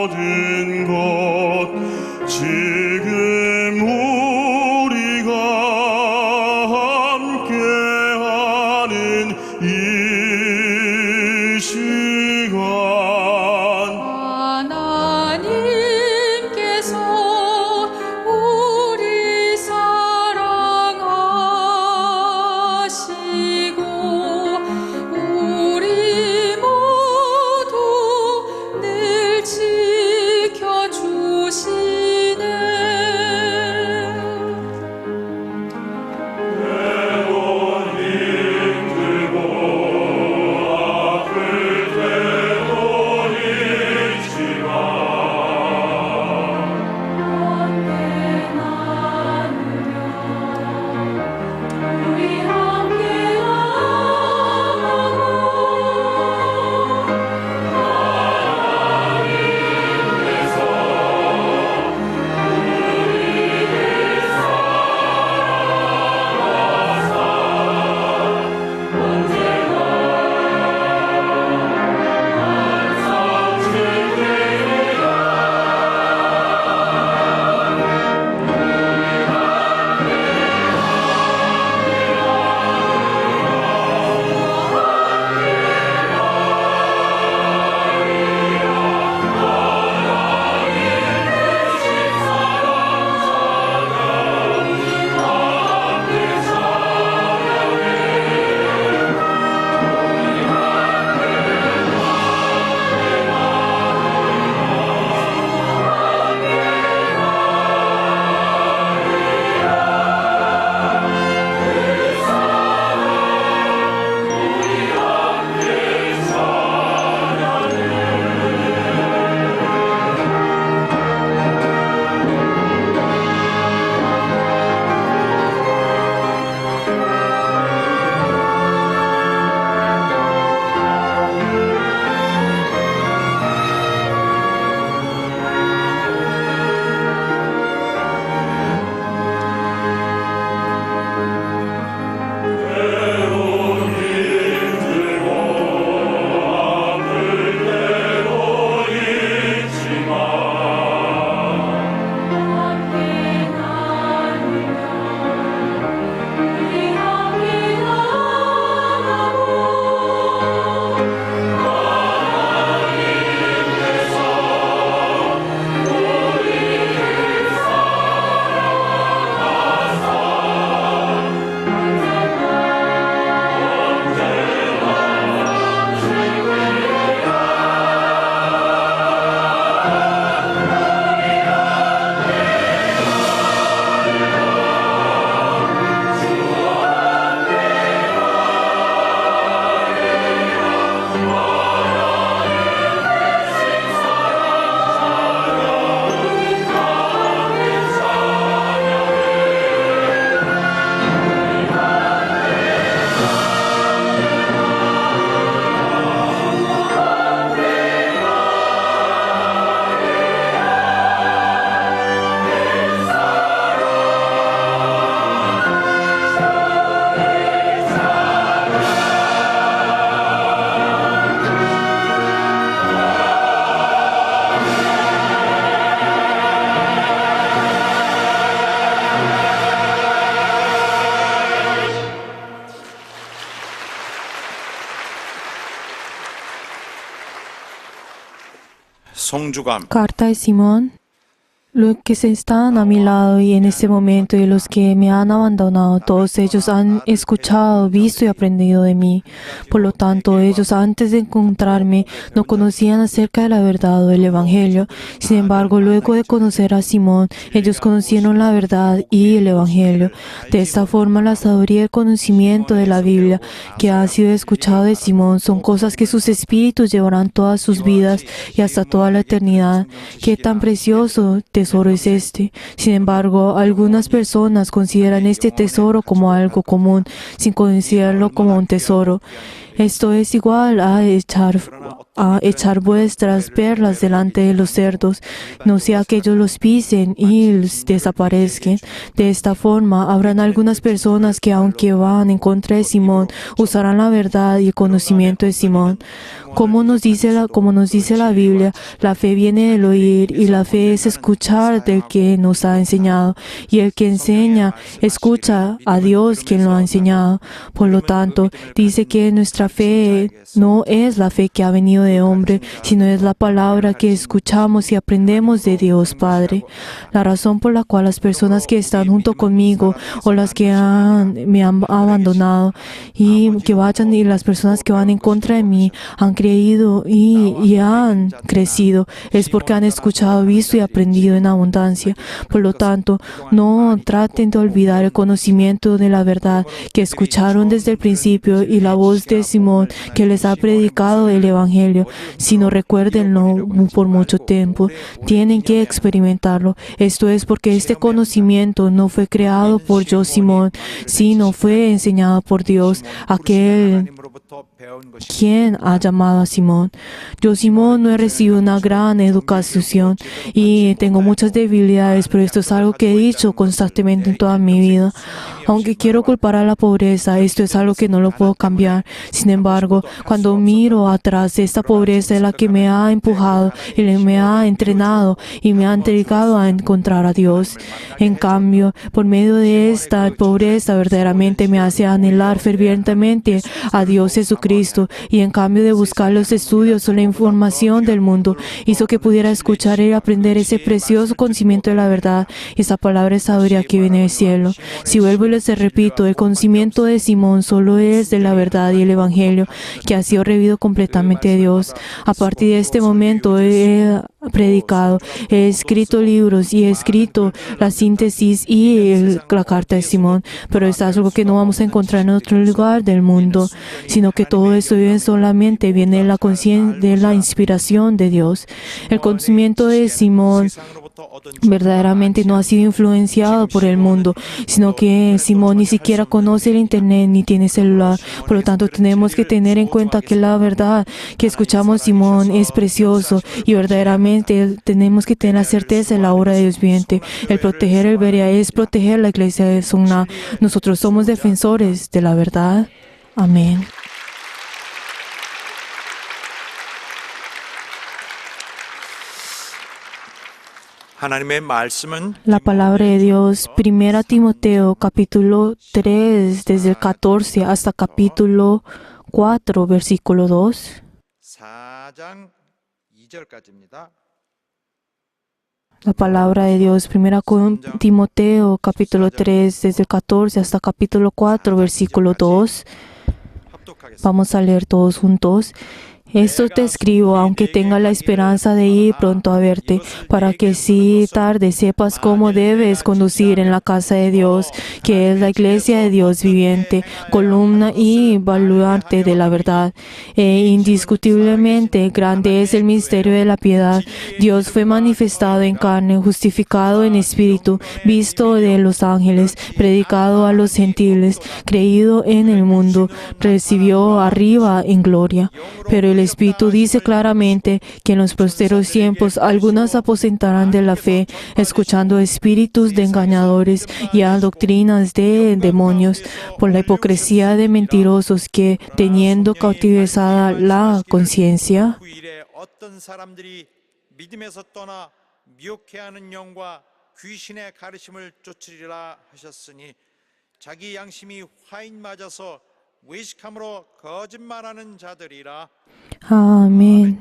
모든 것 지금 우리가 함께하는 이 시간 하나님께서 우리 사랑하시고 우리 모두 늘 지켜주시네. 우리 함께 송주감 Carta de Simón. Los que se están a mi lado y en este momento y los que me han abandonado, todos ellos han escuchado, visto y aprendido de mí. Por lo tanto, ellos antes de encontrarme no conocían acerca de la verdad o del Evangelio. Sin embargo, luego de conocer a Simón, ellos conocieron la verdad y el Evangelio. De esta forma, la sabiduría y el conocimiento de la Biblia que ha sido escuchado de Simón son cosas que sus espíritus llevarán todas sus vidas y hasta toda la eternidad. ¡Qué tan precioso tesoro es este! Sin embargo, algunas personas consideran este tesoro como algo común, sin considerarlo como un tesoro. Esto es igual a echar a echar vuestras perlas delante de los cerdos, no sea que ellos los pisen y desaparezcan. De esta forma, habrán algunas personas que, aunque van en contra de Simón, usarán la verdad y el conocimiento de Simón. Como nos dice la Biblia, la fe viene del oír y la fe es escuchar del que nos ha enseñado. Y el que enseña, escucha a Dios quien lo ha enseñado. Por lo tanto, dice que nuestra fe no es la fe que ha venido de hombre, sino es la palabra que escuchamos y aprendemos de Dios Padre. La razón por la cual las personas que están junto conmigo o las que me han abandonado y que vayan y las personas que van en contra de mí han creído y han crecido es porque han escuchado, visto y aprendido en abundancia. Por lo tanto, no traten de olvidar el conocimiento de la verdad que escucharon desde el principio y la voz de Simón que les ha predicado el Evangelio, sino recuérdenlo por mucho tiempo. Tienen que experimentarlo. Esto es porque este conocimiento no fue creado por yo, Simón, sino fue enseñado por Dios, aquel quien ha llamado a Simón. Yo, Simón, no he recibido una gran educación y tengo muchas debilidades, pero esto es algo que he dicho constantemente en toda mi vida. Aunque quiero culpar a la pobreza, esto es algo que no lo puedo cambiar. Sin embargo, cuando miro atrás, esta pobreza es la que me ha empujado y me ha entrenado y me ha entregado a encontrar a Dios. En cambio, por medio de esta pobreza verdaderamente me hace anhelar fervientemente a Dios Jesucristo, y en cambio de buscar los estudios o la información del mundo, hizo que pudiera escuchar y aprender ese precioso conocimiento de la verdad, esa palabra de sabiduría que viene del cielo. Si vuelvo y les repito, el conocimiento de Simón solo es de la verdad y el Evangelio, que ha sido revivido completamente de Dios. A partir de este momento he predicado, he escrito libros y he escrito la síntesis y la carta de Simón, pero es algo que no vamos a encontrar en otro lugar del mundo, sino que todo eso solamente viene de la conciencia, de la inspiración de Dios. El conocimiento de Simón verdaderamente no ha sido influenciado por el mundo, sino que Simón ni siquiera conoce el internet ni tiene celular. Por lo tanto, tenemos que tener en cuenta que la verdad que escuchamos Simón es precioso y verdaderamente tenemos que tener la certeza de la obra de Dios viviente. El proteger el Berea es proteger la iglesia de Songna. Nosotros somos defensores de la verdad. Amén. La palabra de Dios, 1 Timoteo capítulo 3, desde el 14 hasta capítulo 4, versículo 2. La palabra de Dios, 1 Timoteo capítulo 3, desde el 14 hasta capítulo 4, versículo 2. Vamos a leer todos juntos. Esto te escribo, aunque tenga la esperanza de ir pronto a verte, para que si tarde sepas cómo debes conducir en la casa de Dios, que es la iglesia de Dios viviente, columna y baluarte de la verdad. Indiscutiblemente grande es el misterio de la piedad. Dios fue manifestado en carne, justificado en espíritu, visto de los ángeles, predicado a los gentiles, creído en el mundo, recibió arriba en gloria. Pero el Espíritu dice claramente que en los posteros tiempos algunas aposentarán de la fe, escuchando espíritus de engañadores y a doctrinas de demonios, por la hipocresía de mentirosos que, teniendo cautivizada la conciencia, amén.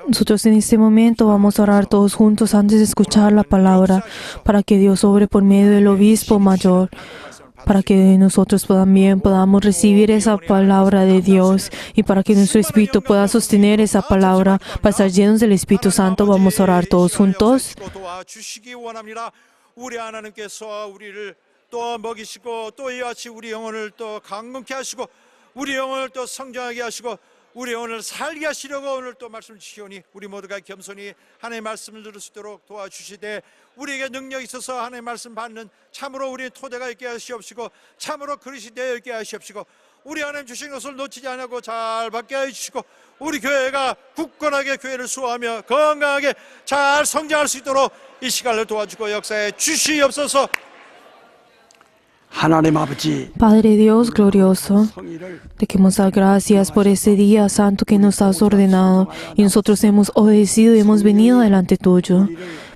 Nosotros en este momento vamos a orar todos juntos antes de escuchar la palabra, para que Dios obre por medio del obispo mayor, para que nosotros también podamos recibir esa palabra de Dios y para que nuestro espíritu pueda sostener esa palabra, para estar llenos del Espíritu Santo. Vamos a orar todos juntos. 우리 하나님께서 우리를 또 먹이시고 또 이와 같이 우리 영혼을 또 강건케 하시고 우리 영혼을 또 성장하게 하시고 우리 영혼을 살게 하시려고 오늘 또 말씀 주시오니 우리 모두가 겸손히 하나님의 말씀을 들을 수 있도록 도와주시되 우리에게 능력이 있어서 하나님의 말씀 받는 참으로 우리 토대가 있게 하시옵시고 참으로 그릇이 되어 있게 하시옵시고 우리 하나님 주신 것을 놓치지 않고 잘 받게 해주시고 우리 교회가 굳건하게 교회를 수호하며 건강하게 잘 성장할 수 있도록 이 시간을 도와주고 역사에 주시옵소서. 하나님 아버지 Padre Dios glorioso, 성의를 te queremos dar gracias por este día santo que nos has ordenado y nosotros hemos obedecido y hemos venido delante tuyo.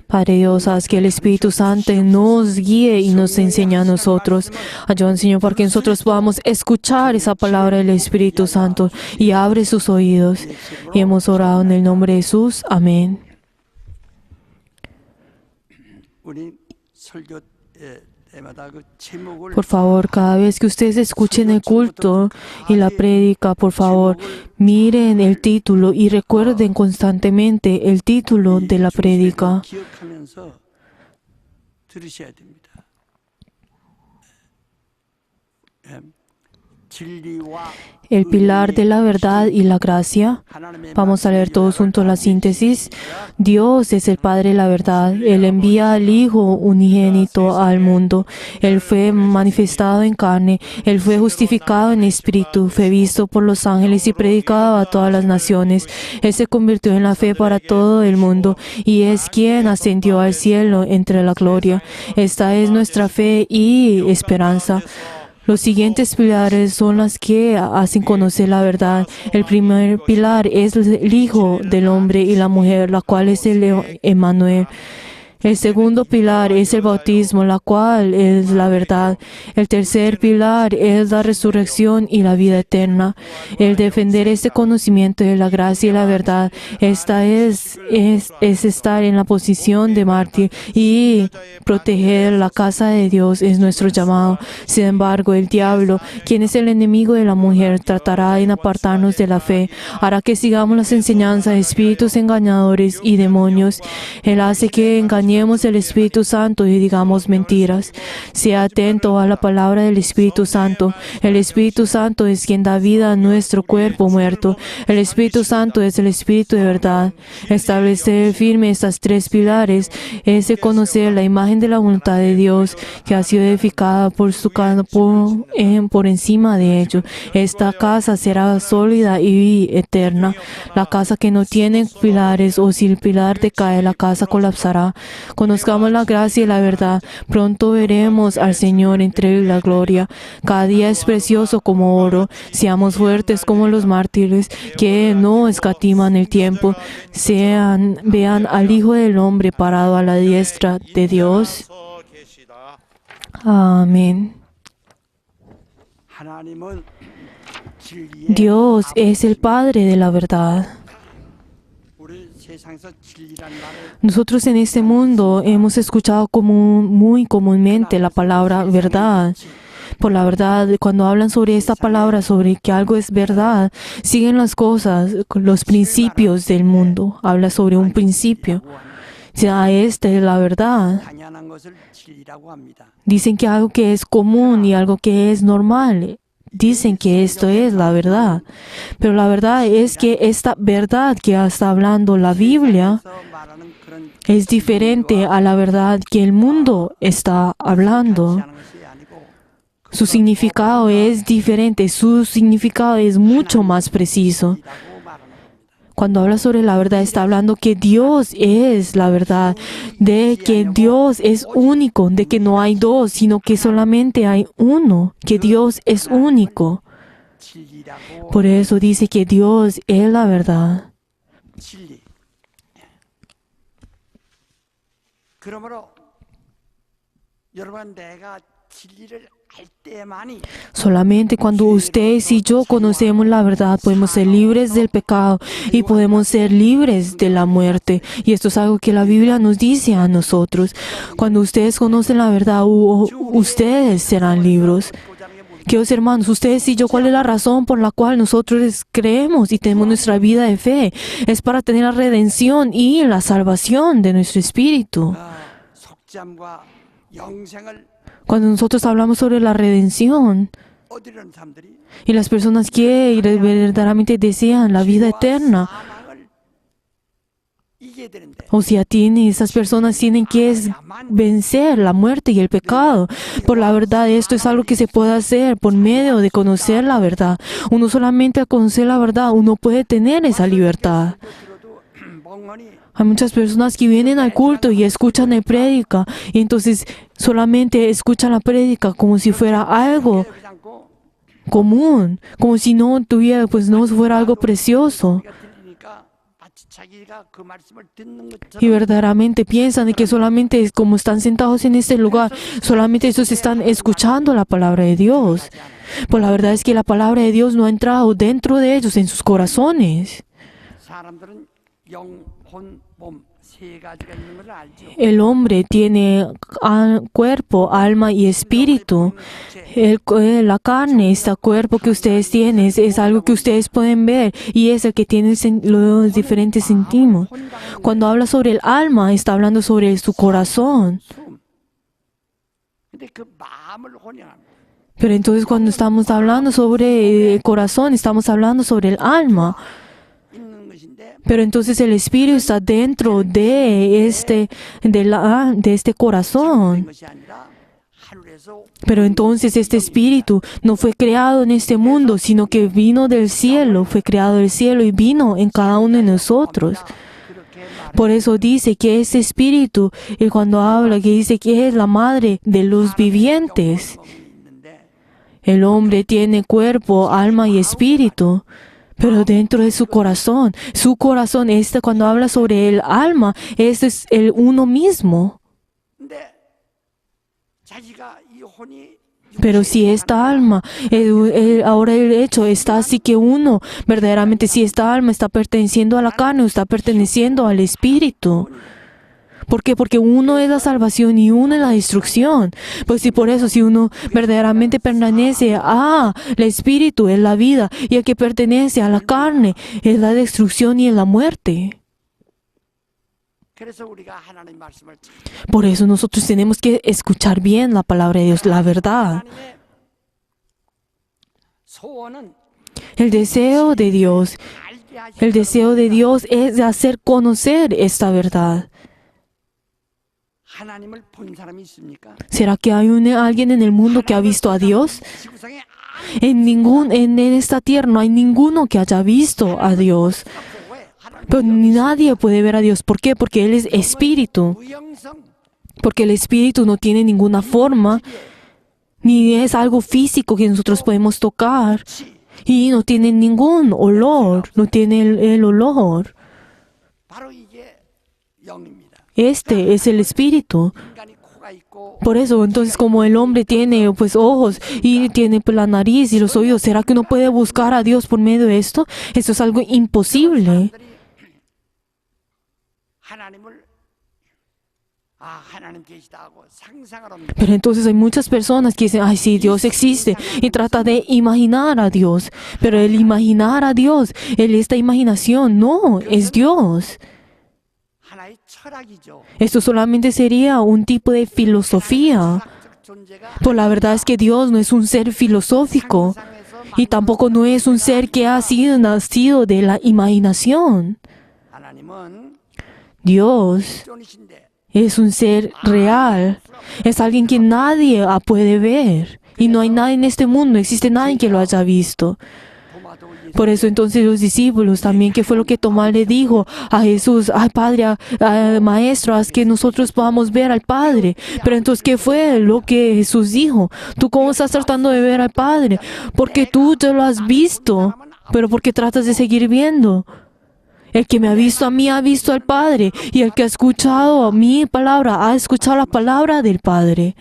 Padre Dios, haz que el Espíritu Santo nos guíe y nos enseñe a nosotros. Ayúdanos, Señor, para que nosotros podamos escuchar esa palabra del Espíritu Santo y abre sus oídos. Y hemos orado en el nombre de Jesús. Amén. 우리 설교 때마다 그 제목을 Por favor, cada vez que ustedes escuchen el culto y la prédica, por favor, miren el título y recuerden constantemente el título de la prédica. 기억하면서 들으셔야 됩니다. 진리와 El pilar de la verdad y la gracia. 하나님의 Vamos a leer todos juntos la síntesis. Dios es el Padre de la verdad. Él envía al Hijo unigénito al mundo. Él fue manifestado en carne. Él fue justificado en espíritu. Fue visto por los ángeles y predicado a todas las naciones. Él se convirtió en la fe para todo el mundo y es quien ascendió al cielo entre la gloria. Esta es nuestra fe y esperanza. Los siguientes pilares son las que hacen conocer la verdad. El primer pilar es el Hijo del Hombre y la mujer, la cual es el Emmanuel. El segundo pilar es el bautismo, la cual es la verdad. El tercer pilar es la resurrección y la vida eterna. El defender este conocimiento de la gracia y la verdad, esta es estar en la posición de mártir y proteger la casa de Dios es nuestro llamado. Sin embargo, el diablo, quien es el enemigo de la mujer, tratará en apartarnos de la fe, hará que sigamos las enseñanzas de espíritus engañadores y demonios. Él hace que engañemos el Espíritu Santo y digamos mentiras. Sea atento a la palabra del Espíritu Santo. El Espíritu Santo es quien da vida a nuestro cuerpo muerto. El Espíritu Santo es el Espíritu de verdad. Establecer firme estas tres pilares es de conocer la imagen de la voluntad de Dios que ha sido edificada por su por encima de ello. Esta casa será sólida y eterna. La casa que no tiene pilares o si el pilar decae, la casa colapsará. Conozcamos la gracia y la verdad. Pronto veremos al Señor entre la gloria. Cada día es precioso como oro. Seamos fuertes como los mártires que no escatiman el tiempo. Vean al Hijo del Hombre parado a la diestra de Dios. Amén. 하나님은 진리의 Dios es el Padre de la verdad. 우리 세상에서 진리란 말을 Nosotros en este mundo hemos escuchado muy comúnmente la palabra verdad. Por la verdad, cuando hablan sobre esta palabra, sobre que algo es verdad, siguen las cosas, los principios del mundo. Habla sobre un principio. Ya esta es la verdad. 당연한 것을 진리라고 합니다. Dicen que algo que es común y algo que es normal. Dicen que esto es la verdad. Pero la verdad es que esta verdad que está hablando la Biblia 그래서 말하는 그런 es diferente a la verdad que el mundo está hablando. 하는 것이 아니고 Su significado es diferente, su significado es mucho más preciso. 라고 말하는 겁니다. Cuando habla sobre la verdad, está hablando que Dios es la verdad, de que Dios es único, de que no hay dos, sino que solamente hay uno, que Dios es único. 진리라고 Por eso dice que Dios es la verdad. 진리. 그러므로 여러분 내가 진리를 알 때만이 Solamente cuando ustedes y yo conocemos la verdad, podemos ser libres del pecado y podemos ser libres de la muerte. Y esto es algo que la Biblia nos dice a nosotros. Cuando ustedes conocen la verdad, ustedes serán libres. Queridos hermanos, ustedes y yo, ¿cuál es la razón por la cual nosotros creemos y tenemos nuestra vida de fe? Es para tener la redención y la salvación de nuestro espíritu. 속죄함과 영생을 Cuando nosotros hablamos sobre la redención 얻으려는 사람들이 y las personas que verdaderamente desean la vida eterna, 사망을 이겨야 되는데 O sea, esas personas tienen que vencer la muerte y el pecado. Por la verdad, esto es algo que se puede hacer por medio de conocer la verdad. Uno solamente al conocer la verdad, uno puede tener esa libertad. 들어도 멍하니 Hay muchas personas que vienen al culto y escuchan el prédica y entonces solamente escuchan la prédica como si fuera algo 그러지 않고 común, como si no tuviera, pues no fuera algo precioso. 우리가 들리니까 마치 자기가 그 말씀을 듣는 Y 것처럼 verdaderamente piensan de que solamente es como están sentados en este lugar, solamente ellos están escuchando la palabra de Dios. Pues la verdad es que la palabra de Dios no ha entrado dentro de ellos, en sus corazones. 사람들은 영, 혼, 몸 세 가지가 있는 걸 알죠. El hombre tiene cuerpo, alma y espíritu. La carne, este cuerpo que ustedes tienen, es algo que ustedes pueden ver y es el que tiene los diferentes sentidos. Cuando habla sobre el alma, está hablando sobre su corazón. 숨. 근데 그 마음을 혼연합니다. Pero entonces cuando estamos hablando sobre el corazón, estamos hablando sobre el alma. 있는 것인데 Pero entonces el espíritu está dentro de este corazón. 것이 아니라 하늘에서 Pero entonces este espíritu no fue creado en este mundo, sino que vino del cielo, fue creado del cielo y vino en cada uno de nosotros. 그렇게 말 Por eso dice que ese espíritu, y cuando habla, que dice que es la madre de los vivientes. 몸이 있는데 El hombre tiene cuerpo, alma y espíritu, pero dentro de su corazón, cuando habla sobre el alma, este es el uno mismo. 근데 자기가 이 혼이 Pero si esta alma, ahora el hecho está así que uno, verdaderamente si esta alma está perteneciendo a la carne o está perteneciendo al espíritu. ¿Por qué? Porque uno es la salvación y uno es la destrucción. Pues sí, por eso, si uno verdaderamente pertenece a el espíritu, es la vida, y el que pertenece a la carne, es la destrucción y es la muerte. 그래서 우리가 하나님 말씀을 잘 Por eso nosotros tenemos que escuchar bien la palabra de Dios, la verdad. 하나님의 소원은 El deseo de Dios, 알게 하시는 el deseo de Dios es de hacer conocer esta verdad. 하나님을 본 사람이 있습니까? ¿Será que hay alguien en el mundo que ha visto a Dios? 지구상에 En esta tierra no hay ninguno que haya visto a Dios. 왜 하나님 Pero nadie puede ver a Dios. ¿Por qué? Porque Él es espíritu. 무형성 Porque el espíritu no tiene ninguna forma, ni es algo físico que nosotros podemos tocar. Y no tiene ningún olor, no tiene el olor. 바로 이게 영입니다. Este es el espíritu. 인간이 코가 있고 Por eso, entonces, como el hombre tiene pues ojos y tiene pues, la nariz y los oídos, ¿será que uno puede buscar a Dios por medio de esto? Esto es algo imposible. 사람들이 하나님을 하나님 계시다 하고 상상을 합니다. Pero entonces hay muchas personas que dicen, ay, sí, Dios existe, y trata de imaginar a Dios. Pero el imaginar a Dios, esta imaginación, no, es Dios. 하나의 철학이죠. Esto solamente sería un tipo de filosofía. 철학적 존재가 Pues la verdad es que Dios no es un ser filosófico, 상상에서 y tampoco no es un ser que ha sido nacido de la imaginación. 하나님은 Dios 존이신데 es un ser real, es alguien que nadie puede ver, y no hay nadie en este mundo, no existe nadie que lo haya visto. 도마도 예수 Por eso entonces los discípulos también, ¿qué fue lo que Tomás le dijo a Jesús? Ay, Padre, Maestro, haz que nosotros podamos ver al Padre. Pero entonces, ¿qué fue lo que Jesús dijo? ¿Tú cómo estás tratando de ver al Padre? Porque tú ya lo has visto, pero porque tratas de seguir viendo. El que me ha visto a mí ha visto al Padre, y el que ha escuchado mi palabra ha escuchado la palabra del Padre.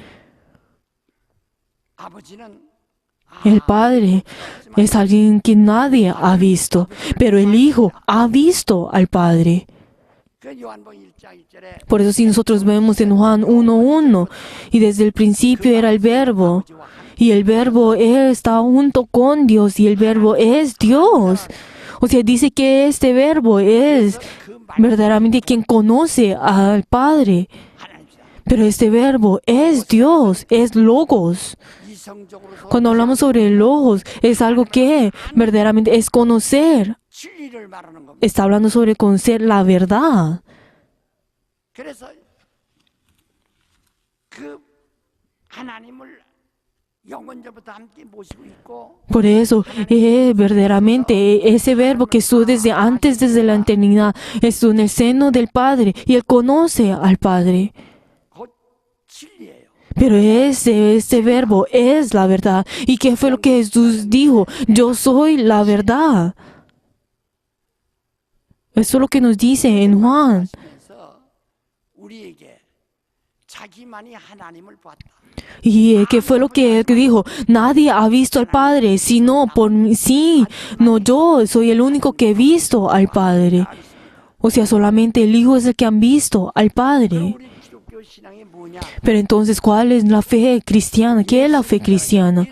아버지는 El Padre es alguien que nadie ha visto, pero el Hijo ha visto al Padre. 그 요한복음 1장 1절에 Por eso si nosotros vemos en Juan 1:1, y desde el principio era el Verbo, y el Verbo está junto con Dios, y el Verbo es Dios. O sea, dice que este Verbo es verdaderamente quien conoce al Padre. 하나님이다. Pero este Verbo es Dios, es Logos. 이성적으로 Cuando hablamos sobre el Logos, es algo que verdaderamente es conocer. 진리를 말하는 겁니다. Está hablando sobre conocer la verdad. 그래서 그 하나님을 영원전부터 함께 모시고 있고 Por eso, verdaderamente, ese verbo que estuvo desde antes, desde la eternidad, estuvo en el seno del Padre y Él conoce al Padre. 곧 진리예요. Pero ese verbo es la verdad. ¿Y qué fue lo que Jesús dijo? Yo soy la verdad. Eso es lo que nos dice en Juan. 그래서 우리에게 자기만이 하나님을 보았다. ¿Y qué fue lo que dijo? Nadie ha visto al Padre, sino por mí. Sí, no yo, soy el único que he visto al Padre. O sea, solamente el Hijo es el que han visto al Padre. 우리 기독교 신앙이 뭐냐? Pero entonces, ¿cuál es la fe cristiana? ¿Qué es la fe cristiana?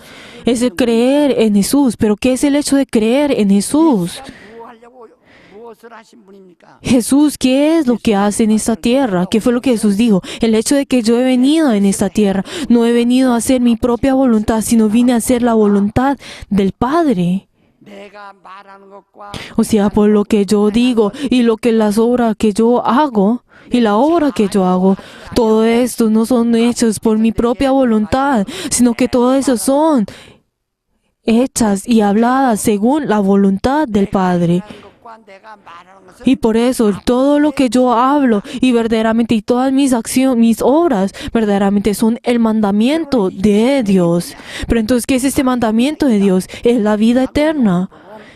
Es el creer en Jesús. ¿Pero qué es el hecho de creer en Jesús? 뭐 하려고 무엇을 하신 분입니까? Jesús, ¿qué es lo que hace en esta tierra? ¿Qué fue lo que Jesús dijo? El hecho de que yo he venido en esta tierra, no he venido a hacer mi propia voluntad, sino vine a hacer la voluntad del Padre. 내가 말하는 것과 O sea, por lo que yo digo y lo que las obras que yo hago y la obra que yo hago, todo esto no son hechos por mi propia voluntad, sino que todo eso son hechas y habladas según la voluntad del Padre. 하는 것과 내가 말하는 것은 Y por eso todo lo que yo hablo y verdaderamente y todas mis acciones, mis obras, verdaderamente son el mandamiento de Dios. Pero entonces, ¿qué es este mandamiento de Dios? Es la vida eterna.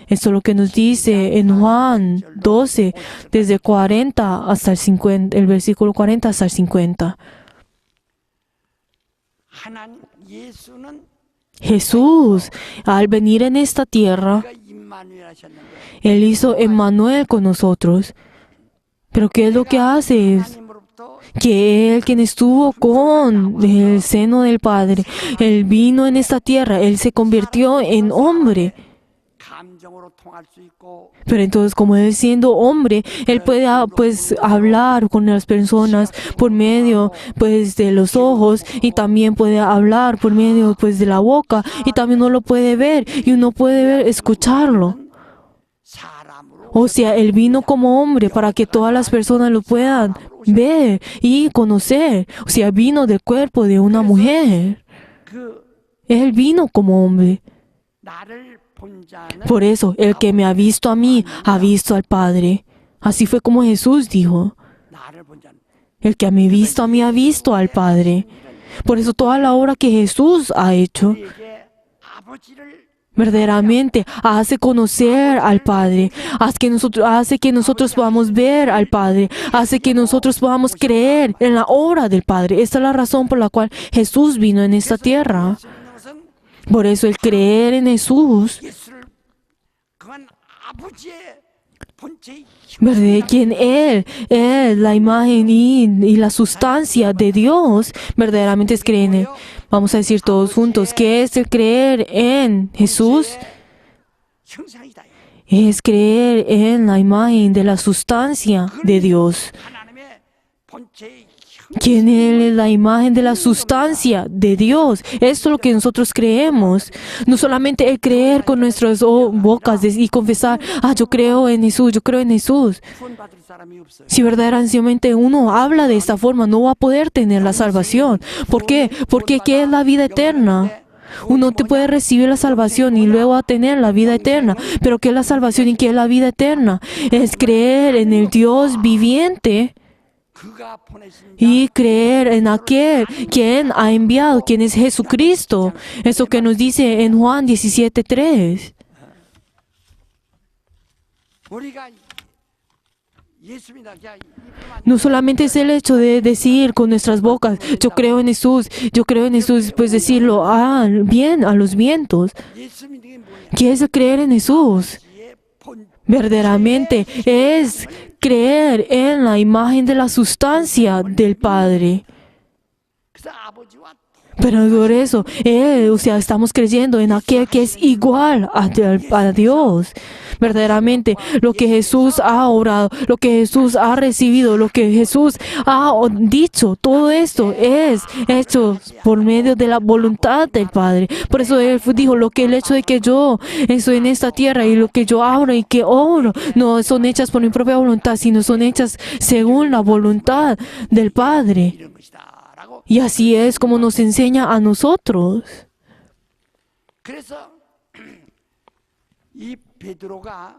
Esto es lo que nos dice en Juan 12, desde 40 hasta el 50, el versículo 40 hasta el 50. 하나님 예수는 Jesús, al venir en esta tierra, 그가 임마누엘 하셨는데 Él hizo Emmanuel con nosotros. Pero ¿qué es lo que hace? 하나님으로부터 Que Él, quien estuvo con el seno del Padre, Él vino en esta tierra, Él se convirtió en hombre. 감정으로 통할 수 있고 Pero entonces, como Él siendo hombre, Él puede pues hablar con las personas por medio pues de los ojos y también puede hablar por medio pues de la boca y también uno lo puede ver y uno puede escucharlo. 사람으로 O sea, Él vino como hombre para que todas las personas lo puedan ver y conocer. O sea, vino del cuerpo de una mujer. 그 Él vino como hombre. 나를 본 자는 Por eso, el que me ha visto a mí, ha visto al Padre. Así fue como Jesús dijo. 나를 본 자는 El que me ha visto a mí, ha visto al Padre. Por eso toda la obra que Jesús ha hecho, 우리에게 아버지를 verdaderamente hace conocer al Padre, hace que nosotros podamos ver al Padre, hace que nosotros podamos creer en la obra del Padre. Esta es la razón por la cual Jesús vino en esta tierra. 예수 믿는 것은 Por eso el creer en Jesús, 예수를 그건 아버지의 본체의 ¿verdad? Quien Él es la imagen y la sustancia de Dios, verdaderamente es creer en Él. Vamos a decir todos juntos, ¿qué es el creer en Jesús? 형상이다. Es creer en la imagen de la sustancia de Dios. 하나님의 본체의 ¿Quién es la imagen de la sustancia de Dios? Esto es lo que nosotros creemos. No solamente el creer con nuestras bocas y confesar, yo creo en Jesús, yo creo en Jesús. 구원받을 사람이 없어요. Si verdaderamente uno habla de esta forma, no va a poder tener la salvación. ¿Por qué? Porque ¿qué es la vida eterna? Uno te puede recibir la salvación y luego va a tener la vida eterna. Pero ¿qué es la salvación y qué es la vida eterna? Es creer en el Dios viviente 그가 보내신 y creer en aquel quien ha enviado, quien es Jesucristo. Eso que nos dice en Juan 17:3. 우리가 예수 믿는 게 이뿐만 No solamente es el hecho de decir con nuestras bocas, yo creo en Jesús, pues decirlo bien a los vientos. 예수 믿는 게 뭐냐? ¿Qué es el creer en Jesús? 예, 본 Verdaderamente es creer en la imagen de la sustancia del Padre. 그래서 아버지와 Pero por eso, o sea, estamos creyendo en aquel que es igual a Dios. Verdaderamente, lo que Jesús ha orado, lo que Jesús ha recibido, lo que Jesús ha dicho, todo esto es hecho por medio de la voluntad del Padre. Por eso Él dijo, el hecho de que yo estoy en esta tierra y lo que yo hablo y que oro, no son hechas por mi propia voluntad, sino son hechas según la voluntad del Padre. 이런 것이다라고. Y así es como nos enseña a nosotros. 그래서 이 베드로가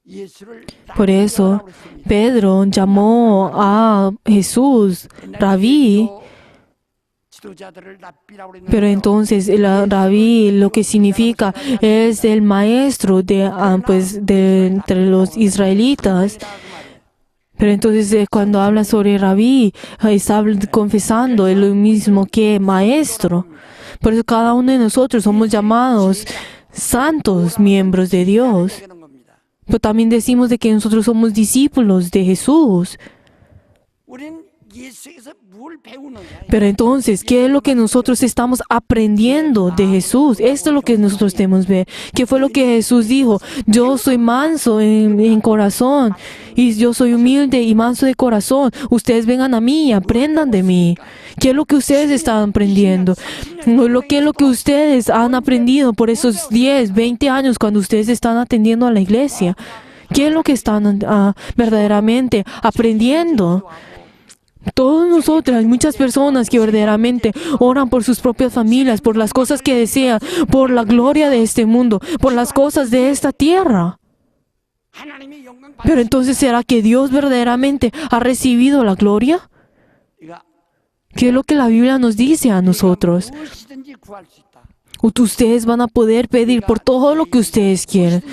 예수를 Por eso, 라비라고 했습니다. Pedro llamó a Jesús Rabí, 지도자들을 라비라고 했는데 pero entonces el Rabí lo que significa es el maestro de entre los israelitas. Pero entonces cuando habla sobre Rabí, está confesando es lo mismo que maestro. Por eso cada uno de nosotros somos llamados santos miembros de Dios. 되는 겁니다. Pero también decimos de que nosotros somos discípulos de Jesús. 우리는 예수에서 뭘 배우느냐? Pero entonces, ¿qué es lo que nosotros estamos aprendiendo de Jesús? Esto es lo que nosotros debemos ver. ¿Qué fue lo que Jesús dijo? Yo soy manso en corazón y yo soy humilde y manso de corazón. Ustedes vengan a mí y aprendan de mí. ¿Qué es lo que ustedes están aprendiendo? ¿Qué es lo que ustedes han aprendido por esos 10, 20 años cuando ustedes están atendiendo a la iglesia? ¿Qué es lo que están verdaderamente aprendiendo? Todos nosotros, hay muchas personas que verdaderamente oran por sus propias familias, por las cosas que desean, por la gloria de este mundo, por las cosas de esta tierra. 하나님의 영광 Pero entonces, ¿será que Dios verdaderamente ha recibido la gloria? 받으니까 ¿Qué es lo que la Biblia nos dice a nosotros? 무엇이든지 구할 수 있다. Ustedes van a poder pedir por todo lo que ustedes quieran.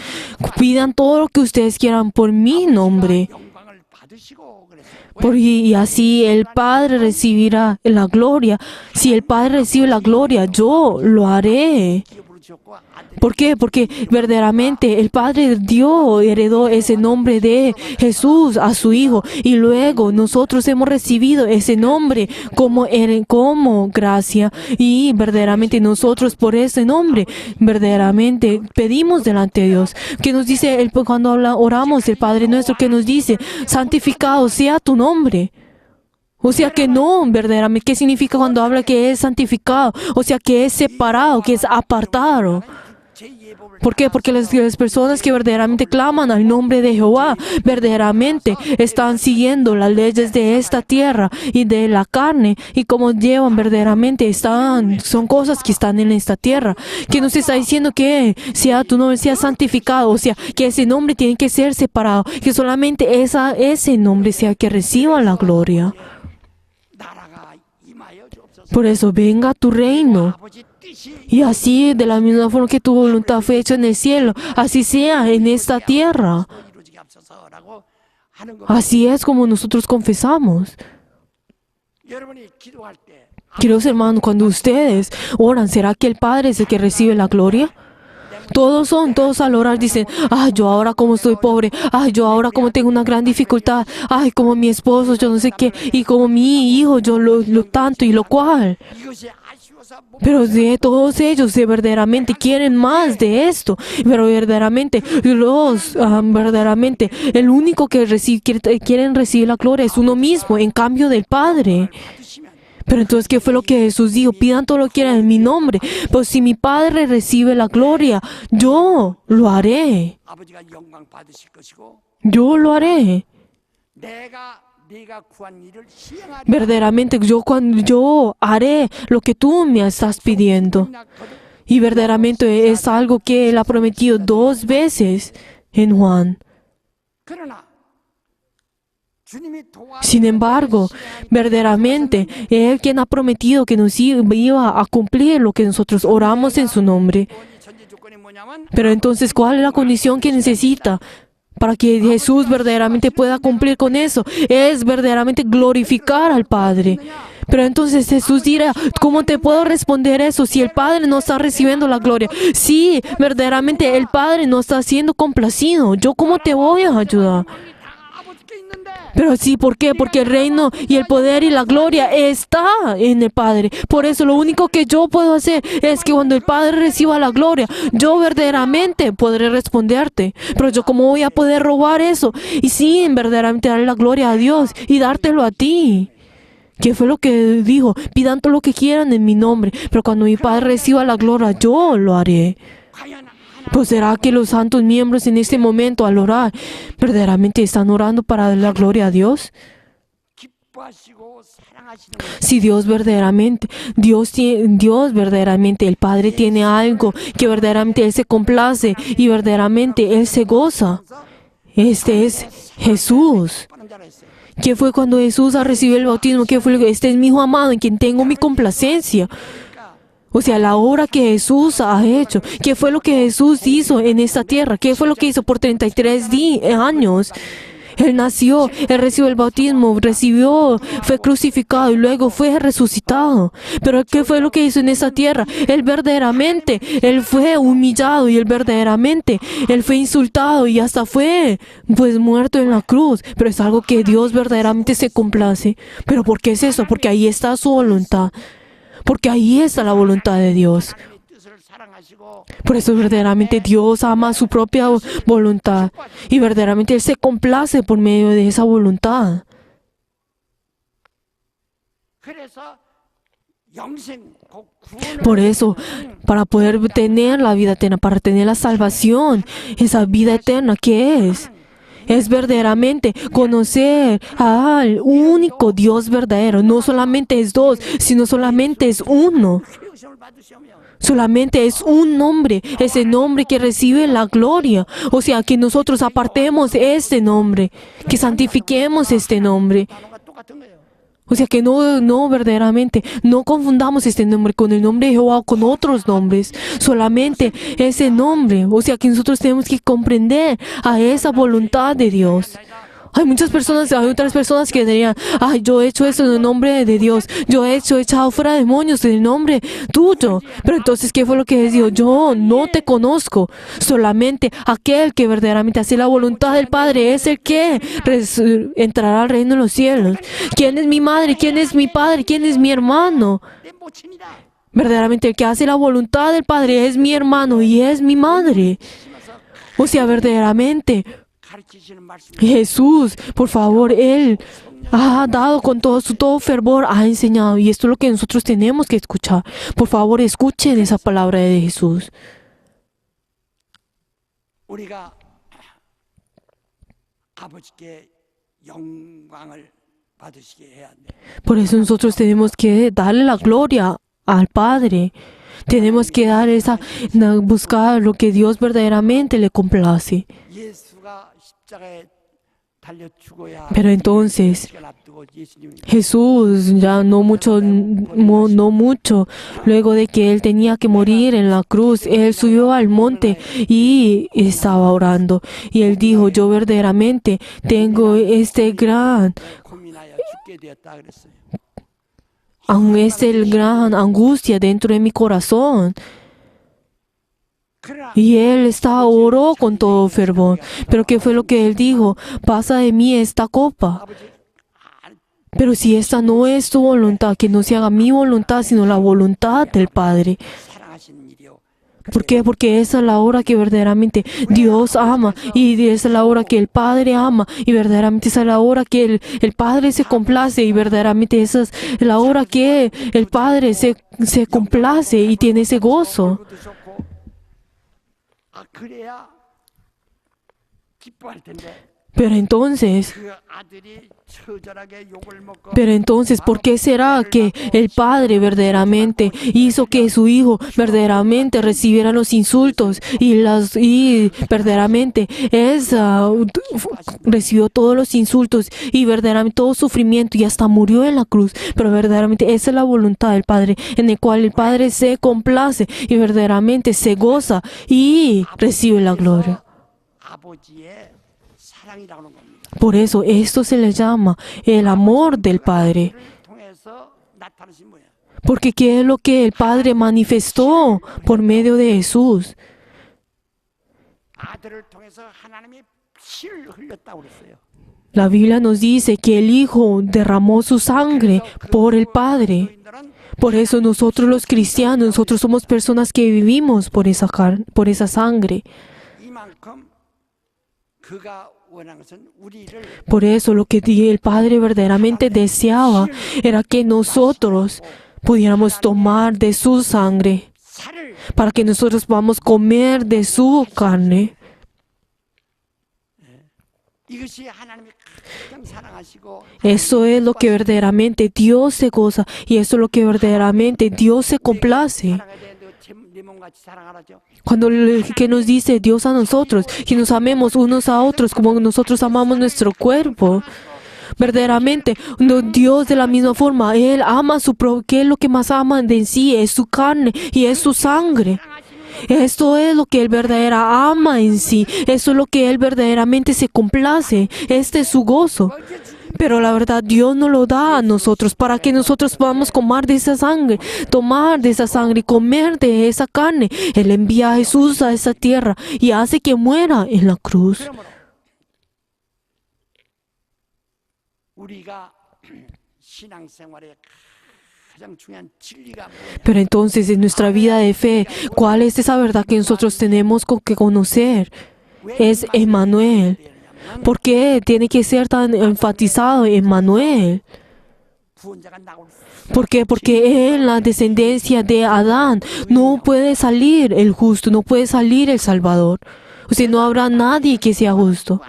Pidan todo lo que ustedes quieran por mi nombre. 영광을 받으시고 그랬어요. Y así el Padre recibirá la gloria. Si el Padre recibe la gloria, yo lo haré. 기업으로 지었고 아들 ¿Por qué? Porque verdaderamente el Padre heredó ese nombre de Jesús a su Hijo. Y luego nosotros hemos recibido ese nombre como gracia. Y verdaderamente nosotros por ese nombre, verdaderamente pedimos delante de Dios. ¿Qué nos dice cuando oramos el Padre nuestro? ¿Qué nos dice? Santificado sea tu nombre. O sea que no, verdaderamente, ¿qué significa cuando habla que es santificado? O sea que es separado, que es apartado. 제 예법을 ¿Por qué? Porque las personas que verdaderamente claman al nombre de Jehová, verdaderamente están siguiendo las leyes de esta tierra y de la carne. Y como llevan verdaderamente, son cosas que están en esta tierra. Que nos está diciendo que sea tu nombre, sea santificado. O sea, que ese nombre tiene que ser separado. Que solamente ese nombre sea que reciba la gloria. 나라가 임하여 주옵소서. Por eso, venga tu reino. 아버지 뜻이 Y así, de la misma forma que tu voluntad fue hecha en el cielo, así sea en esta tierra. 이루어지게 하소서라고 하는 거. Así es como nosotros confesamos. 여러분이 기도할 때 Queridos hermanos, cuando ustedes oran, ¿será que el Padre es el que recibe la gloria? Todos al orar dicen, ay, yo ahora como estoy pobre, ay, yo ahora como tengo una gran dificultad, ay, como mi esposo, yo no sé qué, y como mi hijo, yo lo tanto y lo cual. 이것이 아쉬워서 못 Pero de todos ellos verdaderamente quieren más de esto, pero verdaderamente el único que quieren recibir la gloria es uno mismo, en cambio del Padre. 받으시면 Pero entonces, ¿qué fue lo que Jesús dijo? Pidan todo lo que quieran en mi nombre. Pues si mi Padre recibe la gloria, yo lo haré. 아버지가 영광 받으실 것이고 Yo lo haré. 네가 구한 일을 시행하리라. Verdaderamente, yo haré lo que tú me estás pidiendo. Y verdaderamente es algo que Él ha prometido 2 veces en Juan. 그러나 주님이 도와 Sin embargo, verdaderamente, Él quien ha prometido que nos iba a cumplir lo que nosotros oramos en su nombre. 전제 조건이 뭐냐면 Pero entonces, ¿cuál es la condición que necesita para que Jesús verdaderamente pueda cumplir con eso? Es verdaderamente glorificar al Padre. Pero entonces Jesús dirá, ¿cómo te puedo responder eso si el Padre no está recibiendo la gloria? Sí, verdaderamente el Padre no está siendo complacido. ¿Yo cómo te voy a ayudar? 다 아버지께 있는데 Pero sí, ¿por qué? Porque el reino y el poder y la gloria está en el Padre. Por eso lo único que yo puedo hacer es que cuando el Padre reciba la gloria, yo verdaderamente podré responderte. Pero yo, ¿cómo voy a poder robar eso? Y sí, verdaderamente darle la gloria a Dios y dártelo a ti. ¿Qué fue lo que dijo? Pidan todo lo que quieran en mi nombre, pero cuando mi Padre reciba la gloria, yo lo haré. Pues será que los santos miembros en este momento al orar, verdaderamente están orando para dar la gloria a Dios. 기뻐하시고 사랑하시는 분. Si Dios verdaderamente, Dios verdaderamente, el Padre tiene algo que verdaderamente Él se complace y verdaderamente Él se goza. Este es Jesús. 기뻐하는 자라 했어요. ¿Qué fue cuando Jesús ha recibido el bautismo? ¿Qué fue? Este es mi Hijo amado en quien tengo mi complacencia. O sea, la obra que Jesús ha hecho. ¿Qué fue lo que Jesús hizo en esta tierra? ¿Qué fue lo que hizo por 33 años? Él nació, Él recibió el bautismo, fue crucificado y luego fue resucitado. Pero ¿qué fue lo que hizo en esta tierra? Él verdaderamente, Él fue humillado y Él verdaderamente, Él fue insultado y hasta fue pues muerto en la cruz. Pero es algo que Dios verdaderamente se complace. ¿Pero por qué es eso? Porque ahí está su voluntad. Porque ahí está la voluntad de Dios. 하나님의 뜻을 사랑하시고 Por eso verdaderamente Dios ama su propia voluntad y verdaderamente Él se complace por medio de esa voluntad. 그래서 영생 그 구원을 Por eso, para poder tener la vida eterna, para tener la salvación, esa vida eterna, ¿qué es? Es verdaderamente conocer al único Dios verdadero. No solamente es dos, sino solamente es uno. 회심을 받으시며 Solamente es un nombre, ese nombre que recibe la gloria. O sea, que nosotros apartemos este nombre, que santifiquemos este nombre. 단어가 똑같은 거예요. O sea, que no verdaderamente, no confundamos este nombre con el nombre de Jehová o con otros nombres. Solamente ese nombre. O sea, que nosotros tenemos que comprender a esa voluntad de Dios. Hay otras personas que dirían, ay, yo he hecho eso en el nombre de Dios, yo he echado fuera demonios en el nombre tuyo. Pero entonces, ¿qué fue lo que dijo? Yo no te conozco. Solamente aquel que verdaderamente hace la voluntad del Padre es el que entrará al reino de los cielos. ¿Quién es mi madre? ¿Quién es mi padre? ¿Quién es mi hermano? 내 모친이다. Verdaderamente el que hace la voluntad del Padre es mi hermano y es mi madre. O sea, verdaderamente 가르치시는 말씀. Jesús, por favor, Él ha dado con todo fervor, ha enseñado. Y esto es lo que nosotros tenemos que escuchar. Por favor, escuchen esa palabra de Jesús. 우리가 아버지께 영광을 받으시게 해야 돼. Por eso nosotros tenemos que darle la gloria al Padre. Tenemos que buscar lo que Dios verdaderamente le complace. 예수가 십자가에 달려 죽어야 Pero entonces, 시간 앞두고 예수님 Jesús, ya no mucho, luego de que Él tenía que morir en la cruz, Él subió al monte y estaba orando. Y Él dijo, yo verdaderamente tengo 고민하여 죽게 되었다 그랬어요. gran angustia dentro de mi corazón. 그러나 Y Él oró con todo fervor. Pero ¿qué fue lo que Él dijo? Pasa de mí esta copa. 아버지 안 Pero si esta no es tu voluntad, que no se haga mi voluntad, sino la voluntad del Padre. 사랑하시는 일이요. ¿Por qué? Porque esa es la hora que verdaderamente Dios ama y esa es la hora que el Padre ama y verdaderamente esa es la hora que el Padre se complace y verdaderamente esa es la hora que el Padre se complace y tiene ese gozo. 좋고 그래야 기뻐할 텐데 Pero entonces, 그 아들이 처절하게 욕을 먹고 ¿por qué será que el Padre verdaderamente hizo que su Hijo verdaderamente recibiera los insultos y verdaderamente recibió todos los insultos y verdaderamente todo sufrimiento y hasta murió en la cruz? Pero verdaderamente esa es la voluntad del Padre, en el cual el Padre se complace y verdaderamente se goza y recibe la gloria. 아버지의 사랑이라고 하는 겁니다. Por eso esto se le llama el amor del Padre. 그를 통해서 나타나신 뭐예요? Porque ¿qué es lo que el Padre manifestó por medio de Jesús? 아들을 통해서 하나님이 피를 흘렸다고 그랬어요. La Biblia nos dice que el Hijo derramó su sangre por el Padre. Por eso nosotros los cristianos, nosotros somos personas que vivimos por esa sangre. 이만큼 그가 원한 것은 우리를 Por eso lo que el Padre verdaderamente deseaba era que nosotros pudiéramos tomar de su sangre, 살을 para que nosotros podamos comer de su carne. 이것이 하나님이 가장 사랑하시고 Eso es lo que verdaderamente Dios se goza y eso es lo que verdaderamente Dios se complace. 사랑해야 되는데 네 몸같이 사랑하라죠. Cuando que nos dice Dios a nosotros, que nos amemos unos a otros como nosotros amamos nuestro cuerpo. Verdaderamente, Dios de la misma forma, Él ama su propio, ¿qué es lo que más ama de sí? Es su carne y es su sangre. Esto es lo que Él verdaderamente ama en sí. Eso es lo que Él verdaderamente se complace. Este es su gozo. Pero la verdad, Dios nos lo da a nosotros para que nosotros podamos comer de esa sangre, tomar de esa sangre y comer de esa carne. Él envía a Jesús a esa tierra y hace que muera en la cruz. 그러므로 우리가 신앙생활에 가장 중요한 진리가 뭐냐? Pero entonces en nuestra vida de fe, ¿cuál es esa verdad que nosotros tenemos que conocer? Es Emmanuel. ¿Por qué tiene que ser tan enfatizado Emmanuel? 구원자가 나올 수 ¿Por qué? Porque en la descendencia de Adán no puede salir el justo, no puede salir el Salvador. O sea, no habrá nadie que sea justo.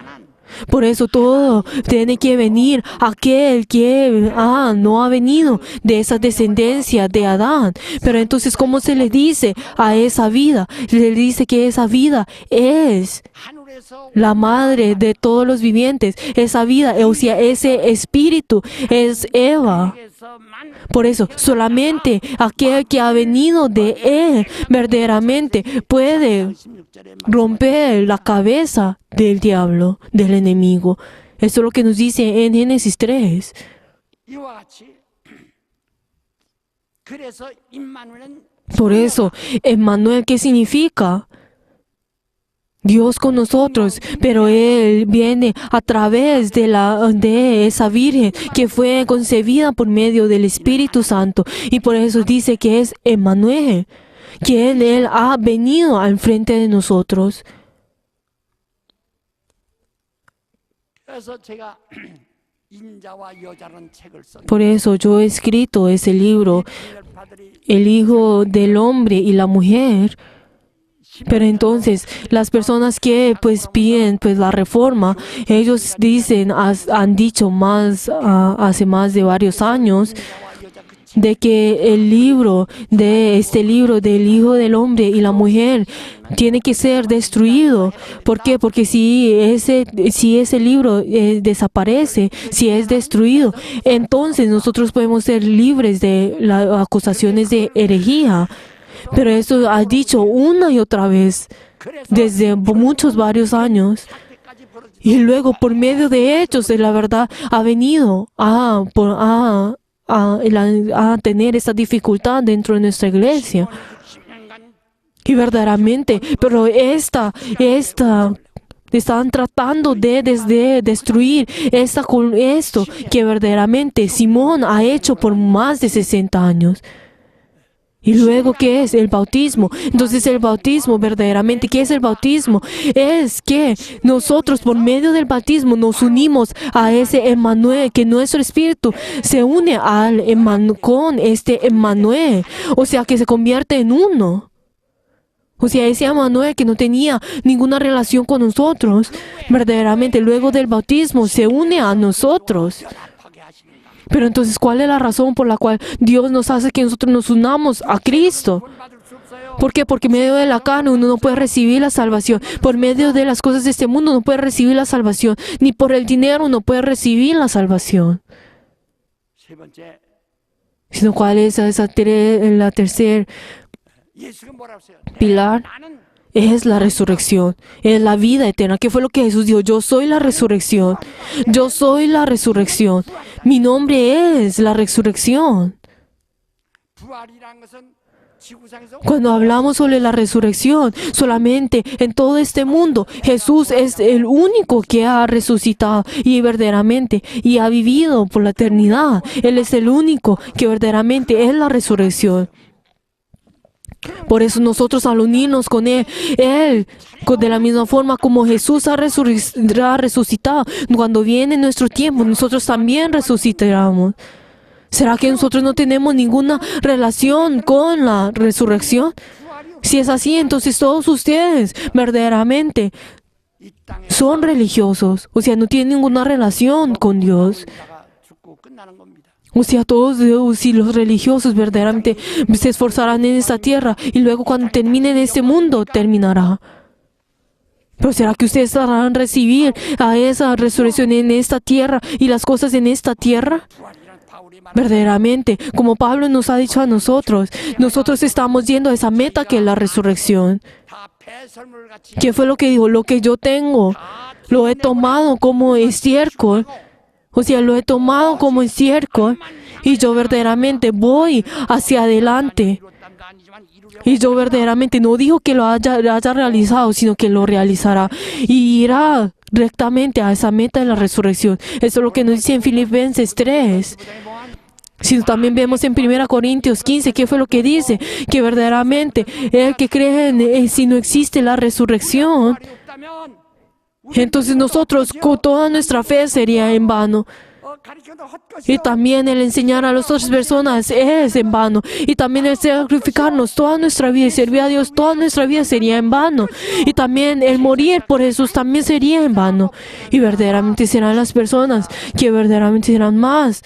Por eso todo tiene que venir aquel que no ha venido de esa descendencia de Adán. Pero entonces, ¿cómo se le dice a esa vida? Le dice que esa vida es 하늘에서 la madre de todos los vivientes. Esa vida, o sea, ese espíritu es Eva. 에서만 Por eso, solamente aquel que ha venido de Él verdaderamente puede 16절에 romper la cabeza del diablo, del enemigo. Eso es lo que nos dice en Génesis 3. 이와 같이 그래서 임마누엘은 Por eso, Emmanuel, ¿qué significa? Dios con nosotros, pero Él viene a través de esa Virgen que fue concebida por medio del Espíritu Santo. Y por eso dice que es Emmanuel, que Él ha venido al frente de nosotros. 그래서 제가 인자와 여자라는 책을 썼는데 Por eso yo he escrito ese libro, 파들이 El Hijo del Hombre y la Mujer. Pero entonces, las personas que pues piden pues la reforma, ellos dicen, han dicho hace más de varios años, de que el libro del Hijo del Hombre y la Mujer tiene que ser destruido. ¿Por qué? Porque si ese libro desaparece, si es destruido, entonces nosotros podemos ser libres de las acusaciones de herejía. Pero eso ha dicho una y otra vez desde varios años. Y luego por medio de hechos, la verdad ha venido a tener esa dificultad dentro de nuestra iglesia. Y verdaderamente, pero están tratando de destruir esto que verdaderamente Simón ha hecho por más de 60 años. Y luego, ¿qué es? El bautismo. Entonces, el bautismo, verdaderamente, ¿qué es el bautismo? Es que nosotros, por medio del bautismo, nos unimos a ese Emmanuel, que nuestro espíritu se une con este Emmanuel. O sea, que se convierte en uno. O sea, ese Emmanuel que no tenía ninguna relación con nosotros, verdaderamente, luego del bautismo, se une a nosotros. Pero entonces, ¿cuál es la razón por la cual Dios nos hace que nosotros nos unamos a Cristo? ¿Por qué? Porque en medio de la carne uno no puede recibir la salvación. Por medio de las cosas de este mundo no puede recibir la salvación. Ni por el dinero uno puede recibir la salvación. 세 번째 Sino cuál es la tercer 예수가 뭐라고 했어요? pilar. 나는 Es la resurrección, es la vida eterna. ¿Qué fue lo que Jesús dijo? Yo soy la resurrección. Yo soy la resurrección. Mi nombre es la resurrección. 부활이라는 것은 지구상에서 Cuando hablamos sobre la resurrección, solamente en todo este mundo, Jesús es el único que ha resucitado y verdaderamente y ha vivido por la eternidad. Él es el único que verdaderamente es la resurrección. Por eso nosotros al unirnos con Él, de la misma forma como Jesús ha resucitado, cuando viene nuestro tiempo, nosotros también resucitaremos. ¿Será que nosotros no tenemos ninguna relación con la resurrección? Si es así, entonces todos ustedes verdaderamente 이 땅에 son religiosos. O sea, no tienen ninguna relación con Dios. 다가 죽고 끝나는 겁니다. O sea, todos si los religiosos verdaderamente se esforzarán en esta tierra y luego cuando terminen este mundo, terminará. Pero ¿será que ustedes sabrán recibir a esa resurrección en esta tierra y las cosas en esta tierra? 부활이란 바울이 말 Verdaderamente, como Pablo nos ha dicho a nosotros estamos yendo a esa meta que es la resurrección. 다 배설물같이 ¿Qué fue lo que dijo? Lo que yo tengo, lo he tomado como estiércol. O sea, lo he tomado como estiércol y yo verdaderamente voy hacia adelante. 이뤘단도 아니지만 이루려고 Y yo verdaderamente no dijo que lo haya realizado, sino que lo realizará. Y irá rectamente a esa meta de la resurrección. Eso es lo que nos dice en Filipenses 3. Si también vemos en 1 Corintios 15, ¿qué fue lo que dice? Que verdaderamente el que cree en si no existe la resurrección, 부활이 없다면 entonces nosotros con toda nuestra fe sería en vano. 가르쳐도 Y 헛것이요. también el enseñar a las otras personas es en vano. Y también el sacrificarnos toda nuestra vida y servir a Dios toda nuestra vida sería en vano. Y también el morir por Jesús también sería en vano. Y verdaderamente serán las personas que verdaderamente serán más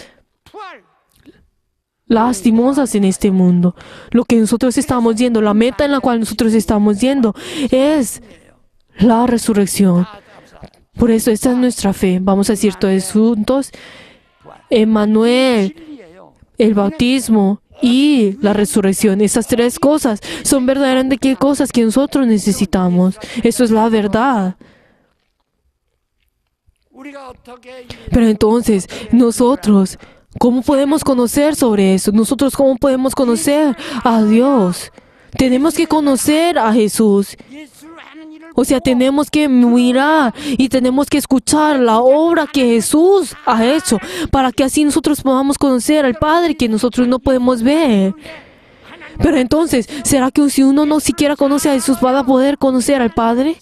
부활 lastimosas en este mundo. Lo que nosotros estamos yendo, la meta en la cual nosotros estamos yendo es la resurrección. Por eso esta es nuestra fe. Vamos a decir todos juntos, Emmanuel, 진리예요. el bautismo y la resurrección. Esas tres cosas son verdaderamente qué cosas que nosotros necesitamos. Eso es la verdad. 우리가 어떻게 Pero entonces, nosotros, ¿cómo podemos conocer sobre eso? Nosotros, ¿cómo podemos conocer a Dios? Tenemos que conocer a Jesús. 예수를 하는 일을 O sea, tenemos que mirar y tenemos que escuchar la obra que Jesús ha hecho para que así nosotros podamos conocer al Padre que nosotros no podemos ver. Pero entonces, ¿será que si uno no siquiera conoce a Jesús va a poder conocer al Padre?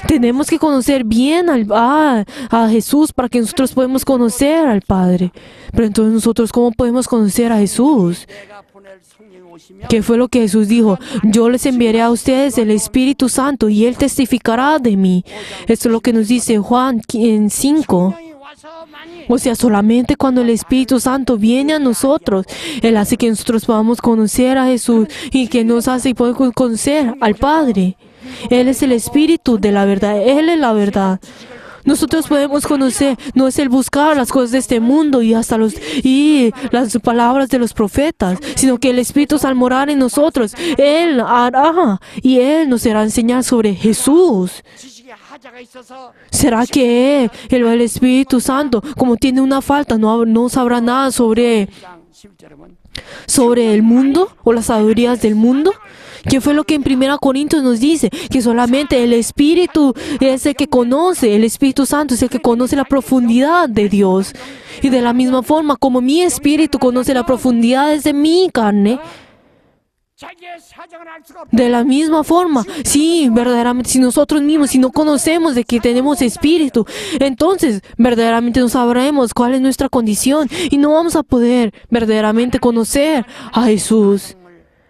Tenemos que conocer bien a Jesús para que nosotros podamos conocer al Padre. Pero entonces nosotros, ¿cómo podemos conocer a Jesús? 내가 보낼 성령이 오시면 ¿Qué fue lo que Jesús dijo? Yo les enviaré a ustedes el Espíritu Santo y Él testificará de mí. Esto es lo que nos dice Juan en 5. 성령이 와서만이 O sea, solamente cuando el Espíritu Santo viene a nosotros, Él hace que nosotros podamos conocer a Jesús y que nos hace poder conocer al Padre. Él es el Espíritu de la verdad. Él es la verdad. Nosotros podemos conocer, no es el buscar las cosas de este mundo y hasta las palabras de los profetas, sino que el Espíritu al morar en nosotros, Él hará y Él nos hará enseñar sobre Jesús. 지식의 하자가 있어서 ¿Será que el Espíritu Santo, como tiene una falta, no sabrá nada sobre 11절은 el mundo o las sabidurías del mundo? ¿Qué fue lo que en 1 Corintios nos dice? Que solamente el Espíritu es el que conoce, el Espíritu Santo es el que conoce la profundidad de Dios. Y de la misma forma, como mi Espíritu conoce la profundidad de mi carne, 자기의 사정을 알 수가 없다. de la misma forma, sí, verdaderamente, si nosotros mismos, si no conocemos de que tenemos Espíritu, entonces verdaderamente no sabremos cuál es nuestra condición y no vamos a poder verdaderamente conocer a Jesús.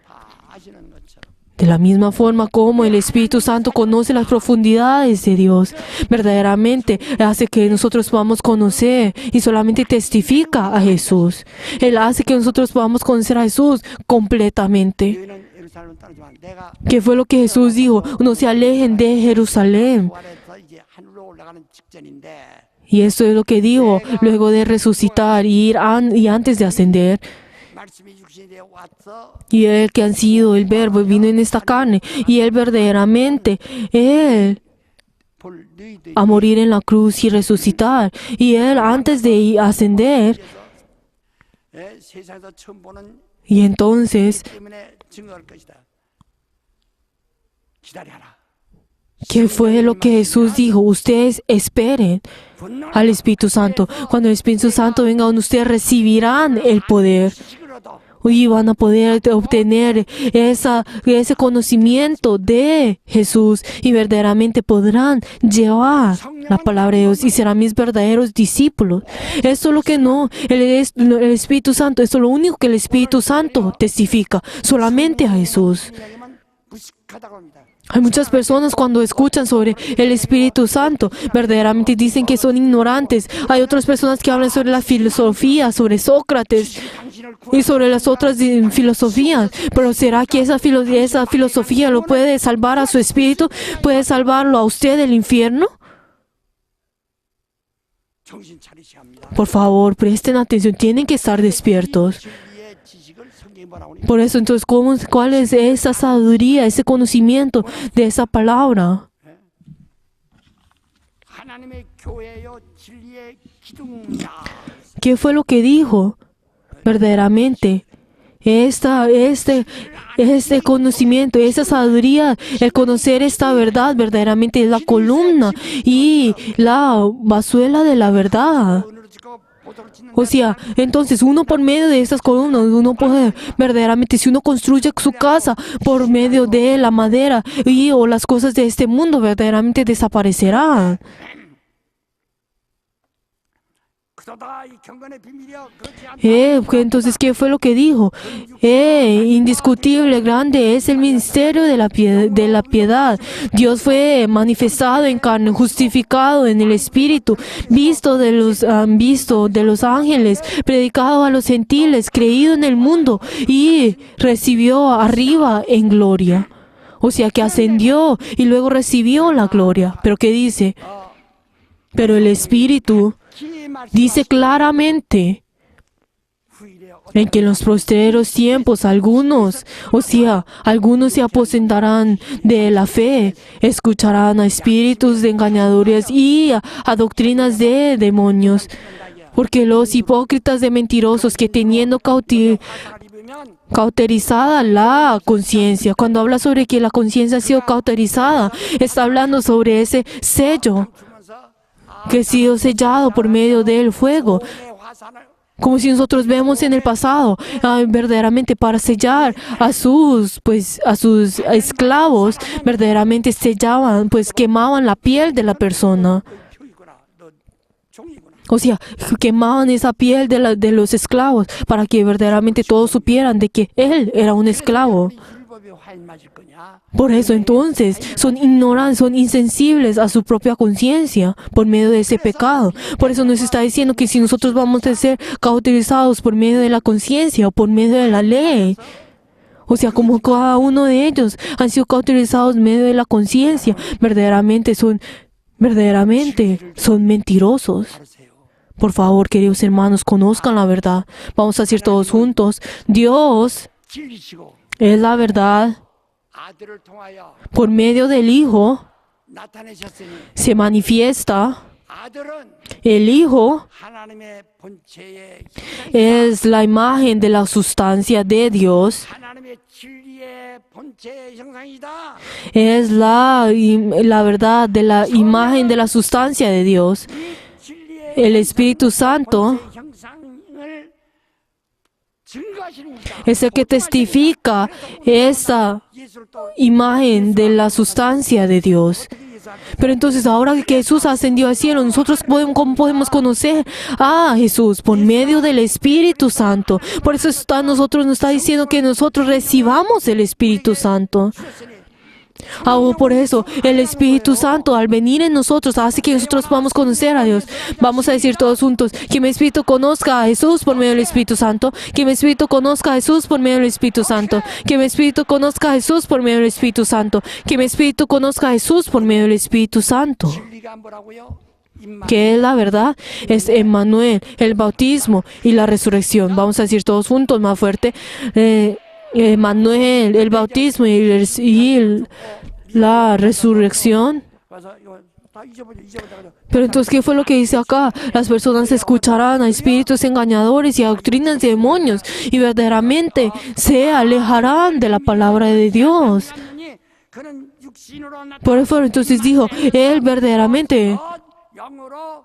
다 아시는 것처럼 De la misma forma como el Espíritu Santo conoce las profundidades de Dios, verdaderamente hace que nosotros podamos conocer y solamente testifica a Jesús. Él hace que nosotros podamos conocer a Jesús completamente. 너희는 예루살렘 따르지만 내가 ¿Qué fue lo que Jesús dijo? No se alejen de Jerusalén. 부활해서 이제 하늘로 올라가는 직전인데 Y esto es lo que dijo luego de resucitar y antes de ascender. 말씀이 육신이 되어 와서 Y Él que ha sido el Verbo vino en esta carne. Y Él verdaderamente, Él 볼 너희들이 a morir en la cruz y resucitar. Y Él antes de ascender, 세상에서 처음 보는 Y entonces, 때문에 증거할 것이다. 기다려라. ¿qué fue lo que Jesús dijo? Ustedes esperen al Espíritu Santo. Cuando el Espíritu Santo venga, ustedes recibirán el poder. Y van a poder obtener ese conocimiento de Jesús y verdaderamente podrán llevar la palabra de Dios y serán mis verdaderos discípulos. Esto es lo que no, el Espíritu Santo, esto es lo único que el Espíritu Santo testifica, solamente a Jesús. Hay muchas personas cuando escuchan sobre el Espíritu Santo, verdaderamente dicen que son ignorantes. Hay otras personas que hablan sobre la filosofía, sobre Sócrates y sobre las otras filosofías. Pero ¿será que esa filosofía lo puede salvar a su espíritu? ¿Puede salvarlo a usted del infierno? Por favor, presten atención, tienen que estar despiertos. Por eso, entonces, ¿cuál es esa sabiduría, ese conocimiento de esa palabra? ¿Qué fue lo que dijo? Verdaderamente, este conocimiento, esa sabiduría, el conocer esta verdad, verdaderamente es la columna y la basuela de la verdad. O sea, entonces uno por medio de estas columnas, uno puede verdaderamente, si uno construye su casa por medio de la madera o las cosas de este mundo, verdaderamente desaparecerán. Entonces, ¿qué fue lo que dijo? Indiscutible, grande es el ministerio de la piedad. Dios fue manifestado en carne, justificado en el Espíritu, visto de los ángeles, predicado a los gentiles, creído en el mundo y recibió arriba en gloria. O sea, que ascendió y luego recibió la gloria. ¿Pero qué dice? Pero el Espíritu dice claramente en que en los postreros tiempos algunos se aposentarán de la fe, escucharán a espíritus de engañadores y a doctrinas de demonios, porque los hipócritas de mentirosos que teniendo cauterizada la conciencia, cuando habla sobre que la conciencia ha sido cauterizada, está hablando sobre ese sello que ha sido sellado por medio del fuego, como si nosotros vemos en el pasado, verdaderamente para sellar a sus esclavos, verdaderamente sellaban, quemaban la piel de la persona. O sea, quemaban esa piel de los esclavos para que verdaderamente todos supieran de que él era un esclavo. Por eso entonces son ignorantes, son insensibles a su propia conciencia por medio de ese pecado. Por eso nos está diciendo que si nosotros vamos a ser cauterizados por medio de la conciencia o por medio de la ley, o sea, como cada uno de ellos han sido cauterizados en medio de la conciencia, verdaderamente son mentirosos. Por favor, queridos hermanos, conozcan la verdad. Vamos a decir todos juntos, Dios es la verdad. Por medio del Hijo se manifiesta. El Hijo es la imagen de la sustancia de Dios. Es la verdad de la imagen de la sustancia de Dios. El Espíritu Santo es el que testifica esa imagen de la sustancia de Dios. Pero entonces, ahora que Jesús ascendió al cielo, nosotros ¿cómo podemos conocer a Jesús? Por medio del Espíritu Santo. Por eso nos está diciendo que nosotros recibamos el Espíritu Santo. Por eso, el Espíritu Santo, al venir en nosotros, hace que nosotros podamos conocer a Dios. Vamos a decir todos juntos, que mi Espíritu conozca a Jesús por medio del Espíritu Santo, que mi Espíritu conozca a Jesús por medio del Espíritu Santo, que mi Espíritu conozca a Jesús por medio del Espíritu Santo, que mi Espíritu conozca a Jesús por medio del Espíritu Santo. ¿Qué es la verdad? Es Emmanuel, el bautismo y la resurrección. Vamos a decir todos juntos más fuerte. Emmanuel, el bautismo y la resurrección. 다 잊어버려. Pero entonces, ¿qué fue lo que dice acá? Las personas escucharán a espíritus engañadores y a doctrinas de demonios y verdaderamente se alejarán de la palabra de Dios. 하나님이 그는 육신으로 나타나 Por eso entonces dijo, Él verdaderamente 영으로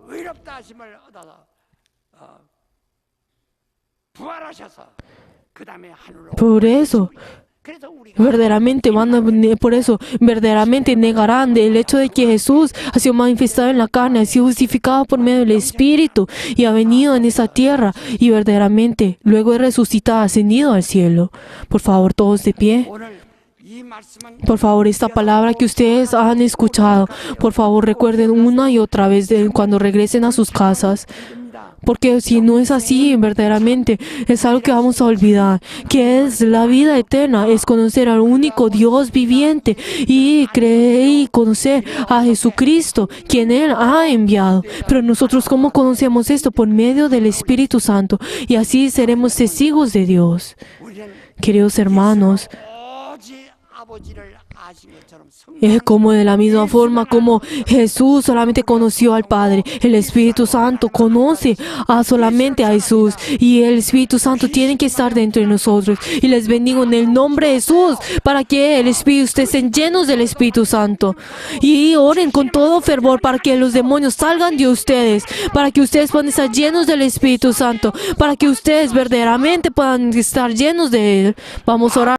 의롭다 하심을 얻어서 부활하셔서 그 다음에 하늘로 Por eso, 그래서 우리가 verdaderamente por eso, verdaderamente negarán del hecho de que Jesús ha sido manifestado en la carne, ha sido justificado por medio del Espíritu y ha venido en esa tierra y verdaderamente luego es resucitado, ascendido al cielo. Por favor, todos de pie. 오늘 이 말씀은 Por favor, esta palabra que ustedes han escuchado, por favor, recuerden una y otra vez cuando regresen a sus casas. Porque si no es así, verdaderamente es algo que vamos a olvidar, que es la vida eterna, es conocer al único Dios viviente y creer y conocer a Jesucristo, quien Él ha enviado. Pero nosotros, ¿cómo conocemos esto? Por medio del Espíritu Santo, y así seremos testigos de Dios. 우리는 Queridos hermanos, 오직 아버지를 아신 것처럼 es como de la misma forma como Jesús solamente conoció al Padre, el Espíritu Santo conoce solamente a Jesús y el Espíritu Santo tiene que estar dentro de nosotros. Y les bendigo en el nombre de Jesús para que el Espíritu estén llenos del Espíritu Santo y oren con todo fervor para que los demonios salgan de ustedes, para que ustedes puedan estar llenos del Espíritu Santo, para que ustedes verdaderamente puedan estar llenos de Él. Vamos a orar.